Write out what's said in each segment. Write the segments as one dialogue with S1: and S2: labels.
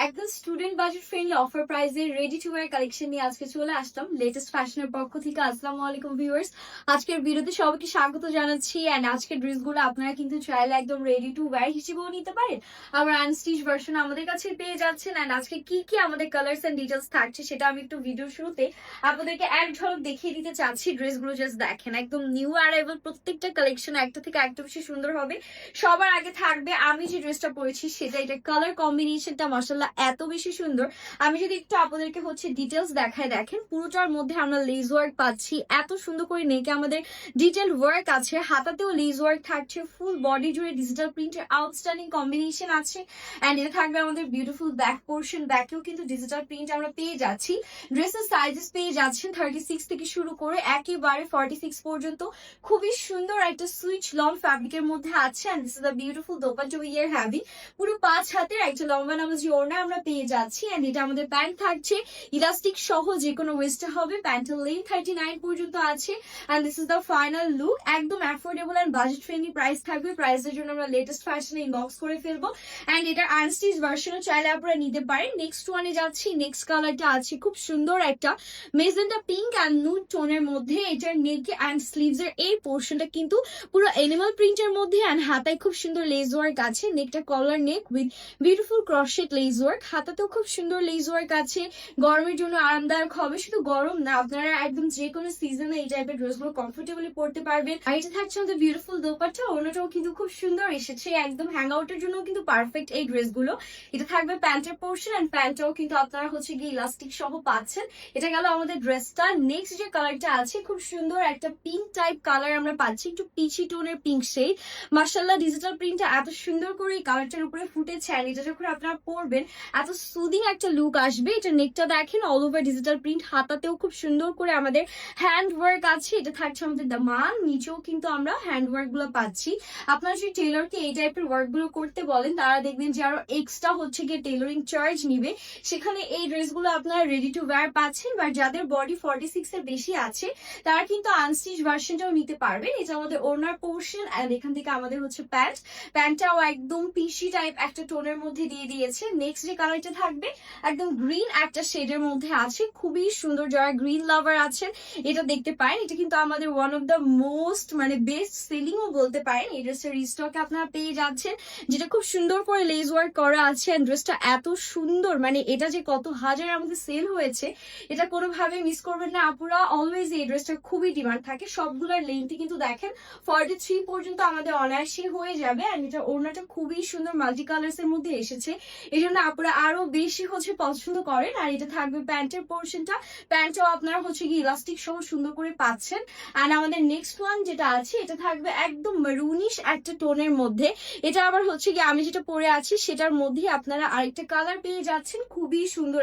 S1: একদম student budget friendly offer প্রাইসে ready to wire collection নিয়ে আজকে চলে আসলাম লেটেস্ট ফ্যাশনের পক্ষ থেকে। আসসালামু আলাইকুম ভিউয়ার্স, আজকের ভিডিওতে সবাইকে স্বাগত জানাচ্ছি। এন্ড আজকের ড্রেসগুলো আপনারা কিন্তু চাইলে একদম রেডি টু ওয়্যার হিসেবেও নিতে পারেন, আবার আনস্টিচ ভার্সন আমাদের কাছে পেয়ে যাচ্ছেন। এন্ড আজকে কি কি আমাদের কালার্স এন্ড ডিটেলস থাকছে সেটা আমি একটু ভিডিওর শুরুতে আপনাদেরকে এক ঝলক দেখিয়ে দিতে চাচ্ছি। ড্রেসগুলো জাস্ট দেখেন, একদম নিউ অ্যারাইভাল, প্রত্যেকটা কালেকশন একটা থেকে একটা বেশি সুন্দর হবে। সবার আগে থাকবে আমি যে ড্রেসটা পরেছি সেটা, এটা কালার কম্বিনেশনটা মাশাআল্লাহ এত বেশি সুন্দর। আমি যদি একটু আপনাদেরকে ডিটেলস দেখায়, দেখেন পুরোটার মধ্যে আমরা লেস ওয়ার্ক পাচ্ছি, এত সুন্দর করে নেকে আমাদের ডিটেল ওয়ার্ক আছে, হাতাতেও লেস ওয়ার্ক থাকছে, ফুল বডি জুড়ে ডিজিটাল প্রিন্টের আউটস্ট্যান্ডিং কম্বিনেশন আছে। এন্ড এটা থাকবে আমাদের বিউটিফুল ব্যাক পোর্শন, ব্যাকেও কিন্তু ডিজিটাল প্রিন্ট আমরা পেয়ে যাচ্ছি। ড্রেসের সাইজেস পেয়ে যাচ্ছেন 36 থেকে শুরু করে একেবারে 46 পর্যন্ত। খুবই সুন্দর একটা সুইচ লং ফ্যাব্রিকের মধ্যে আছে। And this is the beautiful dupatta we are having. পুরো 5 হাতের একটা লম্বা নামাজি ওড়না আমরা পেয়ে যাচ্ছি। এন্ড এটা আমাদের প্যান্ট থাকছে ইলাস্টিক সহ, যে কোনো ওয়েস্টে হবে। প্যান্টের লেন্থ 39 পর্যন্ত আছে। And this is the final look. একদম affordable and budget friendly price থাকবে। প্রাইসের জন্য আমরা লেটেস্ট ফ্যাশনে ইনবক্স করে ফেলবো। এন্ড এটার আনস্টিচ ভার্সনও চাইলে আপনারা নিতে পারেন। নেক্সট ওয়ানে যাচ্ছি। নেক্সট কালারটা আছে খুব সুন্দর একটা মেজেন্টা পিঙ্ক এন্ড নুড টোনের মধ্যে। এটার নেক এন্ড স্লিভস এর এই পোর্শনটা কিন্তু পুরো এনিমাল প্রিন্টের মধ্যে। এন্ড হাতায় খুব সুন্দর লেস ওয়ার্ক আছে। নেকটা কলার নেক উইথ বিউটিফুল ক্রসশেড লেস ওয়ার্ক। হাতাতেও খুব সুন্দর লেস ওয়ার্ক আছে। গরমের জন্য আরামদায়ক হবে। শুধু গরম না, আপনারা একদম যে কোনো সিজনে এই টাইপের ড্রেসগুলো কমফোর্টেবলি পরতে পারবেন। আর এটা থাকছে আমাদের বিউটিফুল দোপাট্টা, ওনাটাও কিন্তু খুব সুন্দর এসেছে। একদম হ্যাং আউটের জন্য কিন্তু পারফেক্ট এই ড্রেসগুলো। এটা থাকবে প্যান্টের পোর্শন। এন্ড প্যান্টটাও কিন্তু আপনারা গিয়ে ইলাস্টিক সহ পাচ্ছেন। এটা গেল আমাদের ড্রেসটা। নেক্সট যে কালারটা আছে খুব সুন্দর একটা পিঙ্ক টাইপ কালার আমরা পাচ্ছি, একটু পিচি টোনের পিঙ্ক শেড। মাশাআল্লাহ ডিজিটাল প্রিন্টটা এত সুন্দর করে এই কালারটার উপরে ফুটেছে। আর এটা যখন আপনারা পরবেন এত সুদিং একটা লুক আসবে। এটা নেকটা দেখেন অল ওভার ডিজিটাল প্রিন্ট, হাতাতেও খুব সুন্দর করে আমাদের হ্যান্ড ওয়ার্ক আছে। এটা থাকছে আমাদের দামান, নিচেও কিন্তু আমরা হ্যান্ড ওয়ার্ক গুলো পাচ্ছি। আপনারা যদি টেলরকে এই টাইপের ওয়ার্ক গুলো করতে বলেন, তারা দেখবেন যে আরো এক্সট্রা গিয়ে টেলরিং চার্জ নিবে। সেখানে এই ড্রেসগুলো আপনারা রেডি টু ওয়্যার পাচ্ছেন। বা যাদের বডি 46 এর বেশি আছে তারা কিন্তু আনস্টিচ ভার্সনটাও নিতে পারবেন। এটা আমাদের ওনার পোর্শন। এন্ড এখান থেকে আমাদের প্যান্ট, প্যান্টটাও একদম পিসি টাইপ একটা টোনের মধ্যে দিয়ে দিয়েছে। নেক্সট যে কালারটা থাকবে একদম গ্রিন একটা শেডের মধ্যে আছে, খুবই সুন্দর। যারা গ্রিন লাভার আছেন এটা দেখতে পারেন। এটা কিন্তু আমাদের one of the most best selling ও বলতে পারেন। এই ড্রেসটা রিস্টকে আপনারা পেয়ে যাচ্ছেন, যেটা খুব সুন্দর করে লেস ওয়ার্ক করা আছে। এন্ড ড্রেসটা এত সুন্দর, এটা যে কত হাজার আমাদের সেল হয়েছে এটা কোনোভাবে মিস করবেন না আপুরা। অলওয়েজ এই ড্রেসটা খুবই ডিমান্ড থাকে। সবগুলোর লেন্থই কিন্তু দেখেন 43 পর্যন্ত আমাদের অনায়াসই হয়ে যাবে। আর এটা ওড়নাটা খুবই সুন্দর মাল্টি কালার্স এর মধ্যে এসেছে, এই জন্য আপুরা আরো বেশি পছন্দ করেন। আর এটা থাকবে প্যান্টের পোর্শনটা, প্যান্টটাও আপনারা গিয়ে ইলাস্টিক সহ সুন্দর করে পাচ্ছেন। আর আমাদের নেক্সট ওয়ান যেটা আছে এটা থাকবে একদম মেরুনিশ একটা টোনের মধ্যে। এটা আবার গিয়ে আমি যেটা পরে আছি সেটার মধ্যে আপনারা আরেকটা কালার পেয়ে যাচ্ছেন, খুবই সুন্দর।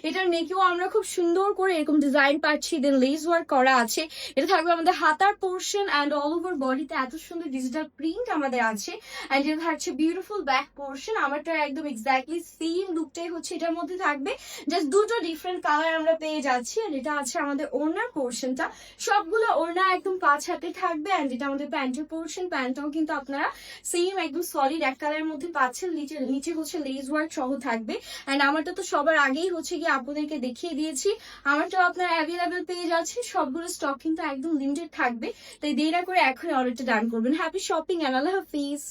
S1: এটার নেকেও আমরা খুব সুন্দর করে এরকম ডিজাইন পাচ্ছি, দেন লেস ওয়ার্ক করা আছে। এটা থাকবে আমাদের হাতার পোর্শন। এন্ড অল ওভার বডিতে এত সুন্দর ডিজিটাল প্রিন্ট আমাদের আছে। এন্ড এটা থাকছে বিউটিফুল ব্যাক পোর্শন। আমারটা একদম এক্স্যাক্টলি সেম লুকটাই এটার মধ্যে থাকবে, জাস্ট দুটো ডিফারেন্ট কালার আমরা পেয়ে যাচ্ছি। আর এটা আছে আমাদের ওড়নার পোর্শনটা, সবগুলো ওড়না একদম 5 হাতে থাকবে। এন্ড এটা আমাদের প্যান্টের পোর্শন, প্যান্টটাও কিন্তু আপনারা সেম একদম সলিড এক কালারের মধ্যে পাচ্ছেন। নিচে লেস ওয়ার্ক সহ থাকবে। এন্ড আমারটা তো সবার আগেই গিয়ে আপনাদেরকে দেখিয়ে দিয়েছি, আমারটাও আপনারা অ্যাভেলেবেল পেয়ে যাচ্ছেন। সবগুলো স্টক কিন্তু একদম লিমিটেড থাকবে, তাই দেরি না করে এখন অর্ডারটা ডান করবেন। হ্যাপি শপিং এন্ড আল্লাহ হাফিজ।